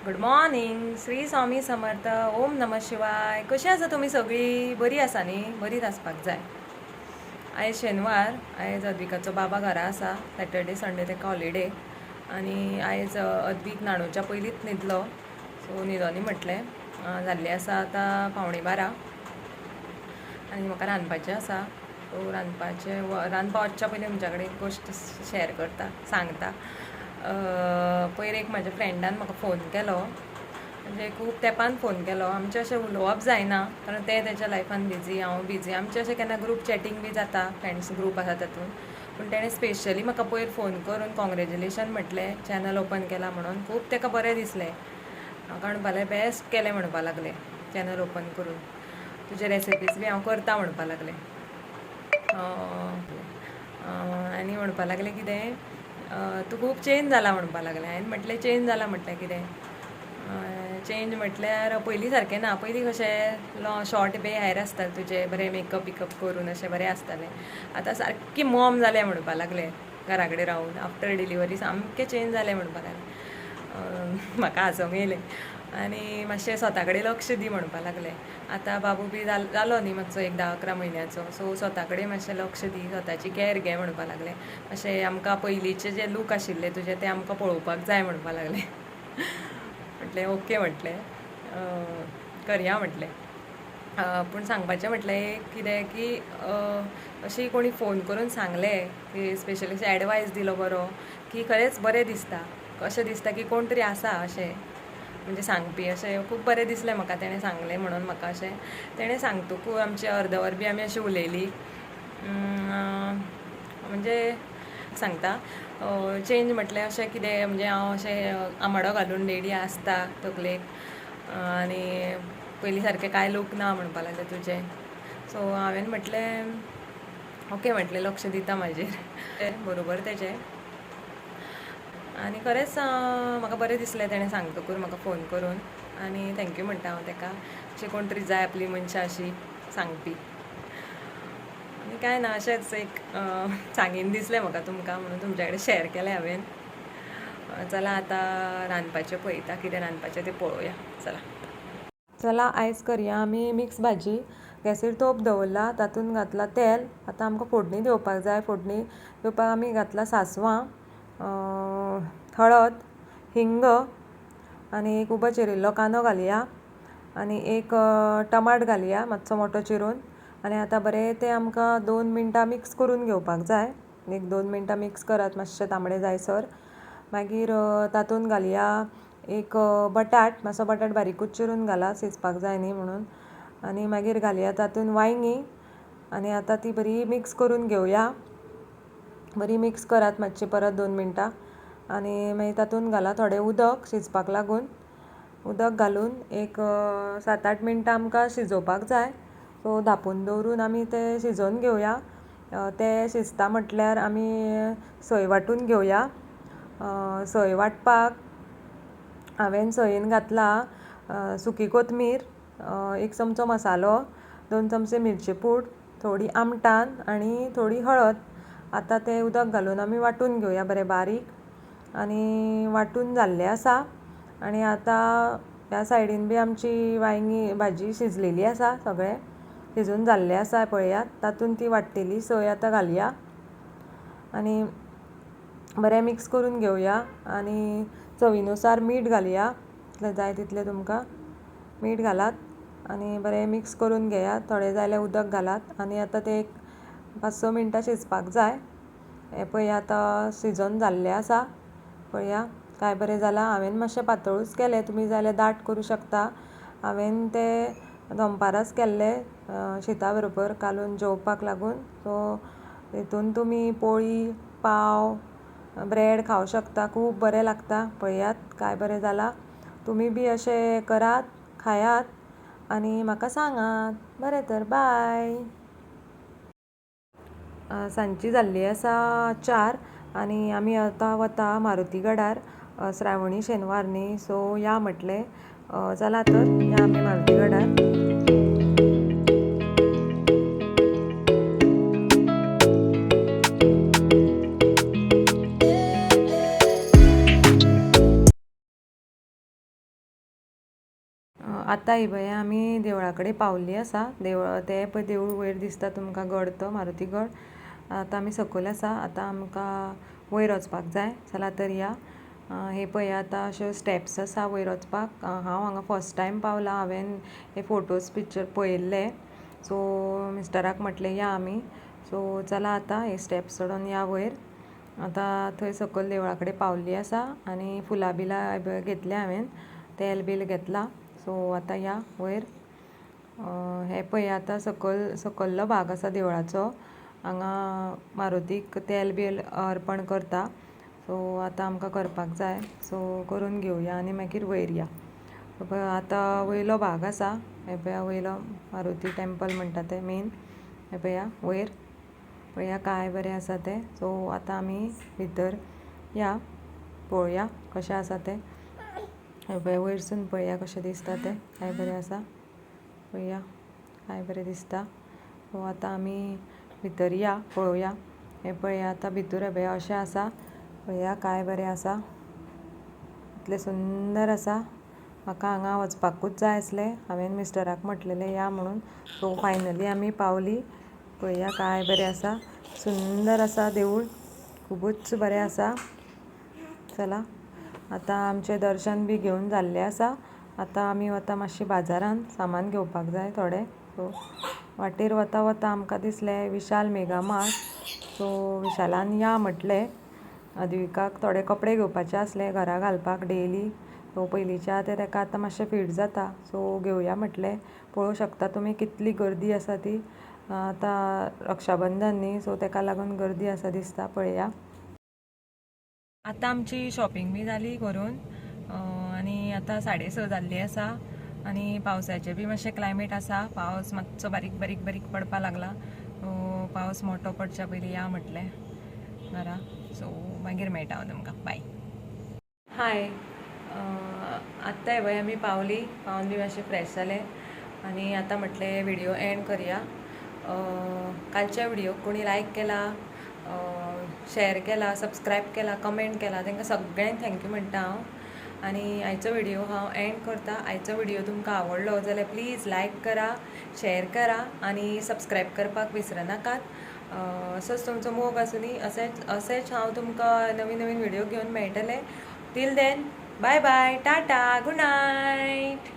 Good morning. Shri Swami Samarth. ओम नम शिवाय. कशी आसा तुमी सगळी? बरी आसा न्ही? बरीच आसपाक जाय. आयज शेनवार. आयज अद्विकाचो बाबा घरा आसा. सॅटर्डे संडे ताका हॉलिडे. आनी आयज अद्वीक न्हाणोवच्या पयलींच न्हिदलो. सो न्हिदोनी म्हटलें. जाल्ली आसा आतां 11:15 आनी म्हाका रांदपाचें आसा. सो रांदपा वचच्या पयलीं तुमच्या कडेन एक गोश्ट शेअर करता, सांगता. पयर एक म्हाज्या फ्रेंडान म्हाका फोन केलो. म्हणजे खूब तेंपान फोन केलो. आमचें अशें उलोवप जायना, कारण तें तेच्या लायफान बिजी, हांव बिजी. आमचें अशें केन्ना ग्रूप चॅटींग बी जाता, फ्रेंड्स ग्रूप आसा तातूंत. पूण तेणें स्पेशली म्हाका पयर फोन करून कॉंग्रेच्युलेशन म्हटलें, चॅनल ओपन केलां म्हणून. खूब ताका बरें दिसलें. म्हाका म्हणपाक बेस्ट केलें म्हणपा लागलें चॅनल ओपन करून. तुजे रेसिपीज बी हांव करता म्हणपा लागलें. आनी म्हणपा लागलें कितें, तूं खूब चेंज जाला म्हणपा लागलें. हांवें म्हटलें चेंज जाला म्हटलें कितें. चेंज म्हटल्यार पयलीं सारकें ना. पयलीं कशें शॉर्ट बे हेर आसतालें तुजें, बरें मेकअप बिकअप करून अशें बरें आसतालें. आतां सारकी मॉम जालें म्हणपा लागलें. घरा कडेन रावून आफ्टर डिलिव्हरी सामकें चेंज जालें म्हणपा लागलें. म्हाका हांसूंक येयलें. आनी मातशें स्वता कडेन लक्ष दी म्हणपा लागलें. आतां बाबू बी जालो न्ही मातसो, एक 10-11 म्हयन्याचो. सो स्वता कडेन मातशें लक्ष दी, स्वताची कॅर घे म्हणपा लागलें. अशें आमकां पयलींचे जे लूक आशिल्ले तुजे ते आमकां पळोवपाक जाय म्हणपा लागलें. म्हटलें ओके म्हटलें, करया म्हटलें. पूण सांगपाचें म्हटलें कितें की अशी कोणी फोन करून सांगलें की स्पेशली अशें एडवायस दिलो बरो, की खरेंच बरें दिसता. अशें दिसता की कोण तरी आसा अशें म्हणजे सांगपी. अशें खूब बरें दिसलें म्हाका तेणें सांगलें म्हणून. म्हाका अशें तेणें सांगतकूच आमचें अर्दवर बी आमी अशी उलयलीं. म्हणजे सांगता चेंज म्हटलें अशें कितें, म्हणजे हांव अशें आमाडो घालून डेली आसता तकलेक. आनी पयलीं सारकें कांय लूक ना म्हणपा लागलें तुजें. सो हांवें म्हटलें ओके म्हटलें, लक्ष दिता म्हाजेर. बरोबर तेजें. आनी खरेंच म्हाका बरें दिसलें तेणें सांगतकूच म्हाका फोन करून. आनी थँक्यू म्हणटा हांव ताका. अशी कोण तरी जाय आपली मनशां अशी सांगपी. आनी कांय ना, अशेंच एक सांगीन दिसलें म्हाका तुमकां, म्हणून तुमच्या कडेन शेअर केलें हांवें. चला आतां रांदपाचें पळयता, कितें रांदपाचें तें पळोवया. चला आयज करया आमी मिक्स भाजी. गॅसीर तोप दवरला, तातूंत घातलां तेल. आतां आमकां फोडणी दिवपाक जाय. फोडणी दिवपाक आमी घातलां सांसवां, हळद, हिंग आनी एक उबो चिरिल्लो कांदो घालया. आनी एक टमाट घालया मातसो मोठो चिरून. आनी आतां बरें तें आमकां 2 मिनटां मिक्स करून घेवपाक जाय. 1-2 मिनटां मिक्स करात, मातशें तांबडें जायसर. मागीर तातूंत घालया एक बटाट, मातसो बटाट बारीकूच चिरून घाला, शिजपाक जाय न्ही म्हणून. आनी मागीर घालया तातूंत वांयगी. आनी आतां ती बरी मिक्स करून घेवया. बरी मिक्स करात मातशी परत 2 मिनटां. आनी मागीर तातूंत घाला थोडें उदक शिजपाक लागून. उदक घालून एक 7-8 मिनटां आमकां शिजोवपाक जाय. सो धांपून दवरून आमी तें शिजोवन घेवया. तें शिजता म्हटल्यार आमी सोय वांटून घेवया. सोय वांटपाक हांवें सोयेन घातला सुकी कोथमीर, 1 चमचो मसालो, 2 चमचे मिरची पूड, थोडी आमटान आनी थोडी हळद. आतां तें उदक घालून आमी वांटून घेवया बरें बारीक. आनी वांटून जाल्लें आसा. आनी आतां ह्या सायडीन बी आमची वांयगी भाजी शिजलेली आसा. सगळें शिजून जाल्लें आसा पळयात. तातूंत ती वांट्टेली सोय आतां घालया. आनी बरें मिक्स करून घेवया. आनी चवीनुसार मीठ घालया, जितलें जाय तितलें तुमकां मीठ घालात. आनी बरें मिक्स करून घेयात. थोडें जाय जाल्यार उदक घालात. आनी आतां तें एक 5-6 मिनटां शिजपाक जाय. हें पळय आतां शिजोवन जाल्लें आसा. पळया काय बरें जालां. हांवें मातशें पातळूच केलें, तुमी जाय जाल्यार दाट करूं शकता. हांवें तें दनपाराच केल्लें शीता बरोबर कालून जेवपाक लागून. सो हितून तुमी पोळी, पाव, ब्रेड खावं शकता. खूब बरें लागता. पळयात काय बरें जालां. तुमी बी अशें करात, खायात आनी म्हाका सांगात. बरें तर बाय. सांजची जाल्ली आसा 4 आनी आमी आतां वता मारुतीगडार. श्रावणी शेनवार न्ही, सो या म्हटलें. चला तर या आमी मारुतीगडार. आतां ही पळय आमी देवळा कडेन पावल्ली आसा. तें पळय देवूळ वयर दिसता तुमकां गड तो मारुती गड. आतां आमी सकयल आसा. आतां आमकां वयर वचपाक जाय जाल्यार तर या. हे पळय आतां अश्यो स्टेप्स आसा वयर वचपाक. हांव हांगा फर्स्ट टायम पावलां. हांवें हे फोटोज पिक्चर पळयल्ले, सो मिस्टराक म्हटलें या आमी. सो चला आतां हे स्टेप्स चडोन या वयर. आतां थंय सकयल देवळा कडेन पावल्ली आसा आनी फुलां बिलां घेतल्या हांवें, तेल बील घेतलां. सो आतां या वयर. हे पळय आतां सकयल्लो भाग आसा देवळाचो. हांगा मारुतीक तेल बील अर्पण करता. सो आतां आमकां करपाक जाय. सो करून घेवया आनी मागीर वयर या. आतां वयलो भाग आसा. हे पळया वयलो मारुती टेंपल म्हणटा तें मेन. हे पळया वयर पळया काय बरें आसा तें. सो आतां आमी भितर या, पळोवया कशें आसा तें. हे पळय वयरसून पळया कशें दिसता तें. काय बरें आसा पळया, काय बरें दिसता. सो आतां आमी भितर या, पळोवया. हे पळया आतां भितर हे पळया अशें आसा. पळया काय बरें आसा, इतलें सुंदर आसा. म्हाका हांगा वचपाकूच जाय आसलें. हांवें मिस्टराक म्हटलेलें या म्हणून. सो फायनली आमी पावली. पळया काय बरें आसा, सुंदर आसा देवूळ, खुबूच बरें आसा. चला आतां आमचें दर्शन बी घेवन जाल्लें आसा. आतां आमी वता मातशी बाजारान सामान घेवपाक जाय थोडें. सो वाटेर वता वता आमकां दिसलें विशाल मेगा मार्ट. सो विशालान या म्हटलें. अद्विकाक थोडे कपडे घेवपाचे आसले घरा घालपाक डेली. सो पयलींच्या ते ताका आतां मातशें फीट जाता. सो घेवया म्हटलें. पळोवं शकता तुमी कितली गर्दी आसा ती. आतां रक्षाबंधन न्ही, सो ताका लागून गर्दी आसा दिसता. पळया आतां आमची शॉपिंग बी जाली करून आनी आतां 6:30 जाल्ली आसा. आनी पावसाचें बी मातशें क्लायमेट आसा. पावस मातसो बारीक बारीक बारीक पडपा लागला. पावस मोठो पडच्या पयलीं या म्हटलें घरा. सो मागीर मेळटा हांव तुमकां. बाय. हाय. आत्तां हे पळय आमी पावली. पावन बी मातशें फ्रेश जालें आनी आतां म्हटलें व्हिडियो एंड करया. कालच्या व्हिडियोक कोणी लायक केला, शेअर केला, सबस्क्रायब केला, कमेंट केला, तांकां सगळ्यांक थँक्यू म्हणटा हांव. आनी आयचो व्हिडियो हांव एंड करता. आयचो व्हिडियो तुमकां आवडलो जाल्यार प्लीज लायक करा, शेअर करा आनी सबस्क्रायब करपाक विसरनाकात. असोच तुमचो मोग आसूं न्ही. असेच हांव तुमकां नवीन नवीन व्हिडियो घेवन मेळटलें. Till then bye bye, tata, good night.